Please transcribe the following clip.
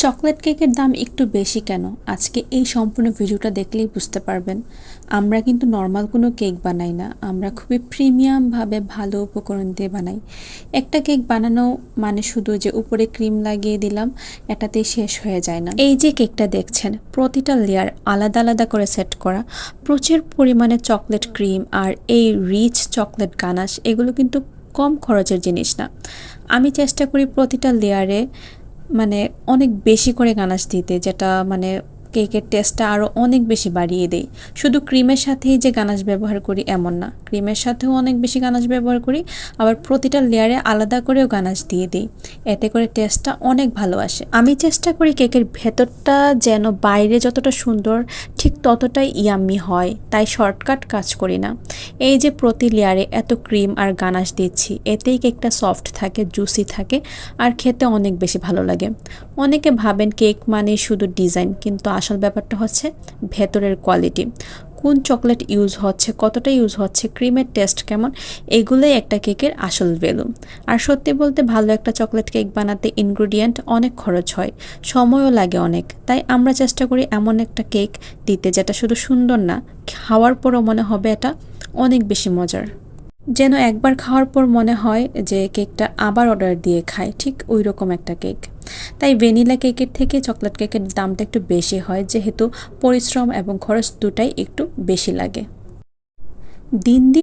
Chocolate কেকের দাম একটু বেশি কেন? আজকে এই সম্পূর্ণ ভিডিওটা দেখলেই বুঝতে পারবেন। আমরা কিন্তু নর্মাল কোনো কেক বানাই না, আমরা খুবই প্রিমিয়ামভাবে ভালো উপকরণ দিয়ে বানাই। একটা কেক বানানো মানে শুধু যে উপরে ক্রিম লাগিয়ে দিলাম এটাতেই শেষ হয়ে যায় না। এই যে কেকটা দেখছেন, প্রতিটা লেয়ার আলাদা আলাদা করে সেট করা, প্রচুর পরিমাণে চকলেট ক্রিম আর এই রিচ চকলেট গানাশ, এগুলো কিন্তু কম খরচের জিনিস না। আমি চেষ্টা করি প্রতিটা লেয়ারে অনেক বেশি করে গানাশ দিতে, যেটা কেকের টেস্টটা আরও অনেক বেশি বাড়িয়ে দেয়। শুধু ক্রিমের সাথেই যে গানাশ ব্যবহার করি এমন না, ক্রিমের সাথেও অনেক বেশি গানাশ ব্যবহার করি, আবার প্রতিটা লেয়ারে আলাদা করেও গানাশ দিয়ে দিই। এতে করে টেস্টটা অনেক ভালো আসে। আমি চেষ্টা করি কেকের ভেতরটা যেন বাইরে যতটা সুন্দর ঠিক ততটাই ইয়াম্মি হয়, তাই শর্টকাট কাজ করি না। এই যে প্রতি লেয়ারে এত ক্রিম আর গানাশ দিচ্ছি, এতেই কেকটা সফট থাকে, জুসি থাকে আর খেতে অনেক বেশি ভালো লাগে। অনেকে ভাবেন কেক মানে শুধু ডিজাইন, কিন্তু আসল ব্যাপারটা হচ্ছে ভেতরের কোয়ালিটি। কোন চকলেট ইউজ হচ্ছে, কতটা ইউজ হচ্ছে, ক্রিমের টেস্ট কেমন, এগুলোই একটা কেকের আসল ভ্যালু। আর সত্যি বলতে ভালো একটা চকলেট কেক বানাতে ইনগ্রেডিয়েন্ট অনেক খরচ হয়, সময়ও লাগে অনেক। তাই আমরা চেষ্টা করি এমন একটা কেক দিতে যেটা শুধু সুন্দর না, খাওয়ার পরও মনে হবে এটা অনেক বেশি মজার। যেন একবার খাওয়ার পর মনে হয় যে কেকটা আবার অর্ডার দিয়ে খাই, ঠিক ওই রকম একটা কেক। তাই ভ্যানিলা কেকের থেকে চকলেট কেকের দামটা একটু বেশি হয়, যেহেতু পরিশ্রম এবং খরচ দুটাই একটু বেশি লাগে। দিন দিন